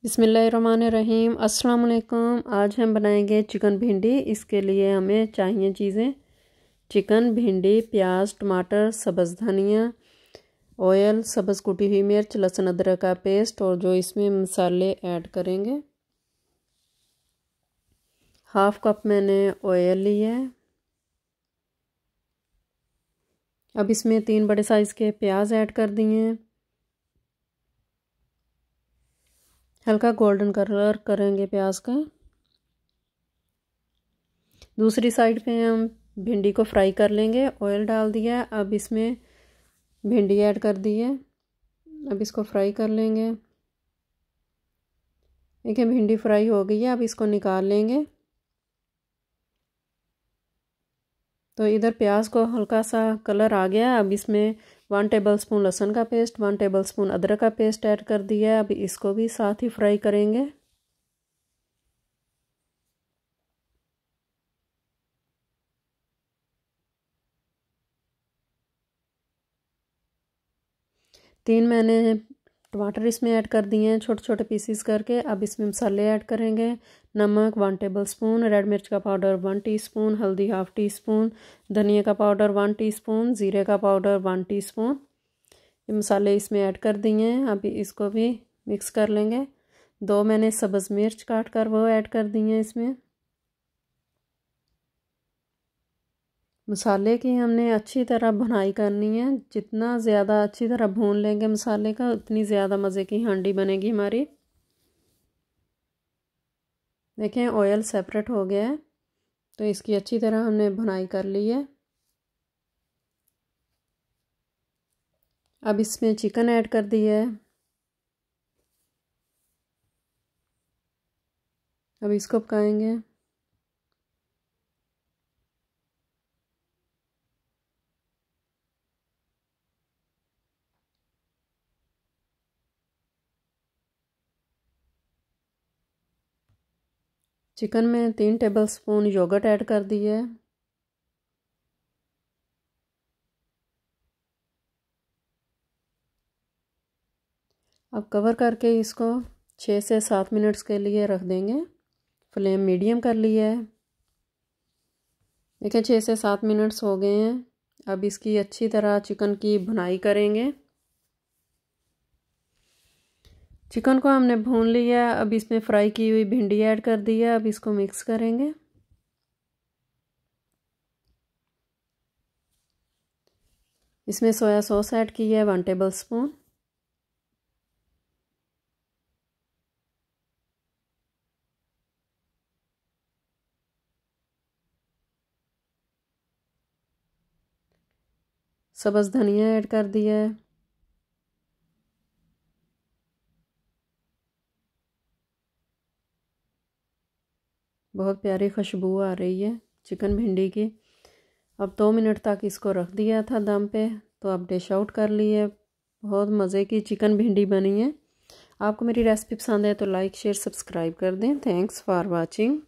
बिस्मिल्लाहिर्रहमानिर्रहीम। अस्सलाम वालेकुम। आज हम बनाएंगे चिकन भिंडी। इसके लिए हमें चाहिए चीज़ें: चिकन, भिंडी, प्याज, टमाटर, सब्ज़ धनिया, ऑयल, सब्ज़ कुटी हुई मिर्च, लहसुन अदरक का पेस्ट और जो इसमें मसाले ऐड करेंगे। हाफ कप मैंने ऑयल लिया है। अब इसमें 3 बड़े साइज़ के प्याज ऐड कर दिए हैं। हल्का गोल्डन कलर करेंगे प्याज का। दूसरी साइड पे हम भिंडी को फ्राई कर लेंगे। ऑयल डाल दिया। अब इसमें भिंडी ऐड कर दी है। अब इसको फ्राई कर लेंगे। देखिए भिंडी फ्राई हो गई है। अब इसको निकाल लेंगे। तो इधर प्याज को हल्का सा कलर आ गया। अब इसमें 1 टेबलस्पून लहसुन का पेस्ट, 1 टेबलस्पून अदरक का पेस्ट ऐड कर दिया है। अब इसको भी साथ ही फ्राई करेंगे। तीन मैंने टमाटर इसमें ऐड कर दिए हैं छोटे छोटे पीसीस करके। अब इसमें मसाले ऐड करेंगे। नमक 1 टेबलस्पून, रेड मिर्च का पाउडर 1 टीस्पून, हल्दी ½ टीस्पून, धनिया का पाउडर 1 टीस्पून, ज़ीरे का पाउडर 1 टीस्पून। ये मसाले इसमें ऐड कर दिए हैं। अभी इसको भी मिक्स कर लेंगे। 2 मैंने सब्ज़ मिर्च काट कर वो ऐड कर दी हैं इसमें। मसाले की हमने अच्छी तरह भुनाई करनी है। जितना ज़्यादा अच्छी तरह भून लेंगे मसाले का, उतनी ज़्यादा मज़े की हांडी बनेगी हमारी। देखें ऑयल सेपरेट हो गया है। तो इसकी अच्छी तरह हमने भुनाई कर ली है। अब इसमें चिकन ऐड कर दिया है। अब इसको पकाएंगे। चिकन में 3 टेबलस्पून योगर्ट ऐड कर दिया है। अब कवर करके इसको 6 से 7 मिनट्स के लिए रख देंगे। फ्लेम मीडियम कर लिया है। देखिए 6 से 7 मिनट्स हो गए हैं। अब इसकी अच्छी तरह चिकन की भुनाई करेंगे। चिकन को हमने भून लिया। अब इसमें फ्राई की हुई भिंडी ऐड कर दी है। अब इसको मिक्स करेंगे। इसमें सोया सॉस ऐड की है 1 टेबलस्पून। सब्ज़ धनिया ऐड कर दिया है। बहुत प्यारी खुशबू आ रही है चिकन भिंडी की। अब 2 मिनट तक इसको रख दिया था दम पे। तो अब डिश आउट कर ली है। बहुत मज़े की चिकन भिंडी बनी है। आपको मेरी रेसिपी पसंद है तो लाइक शेयर सब्सक्राइब कर दें। Thanks for watching.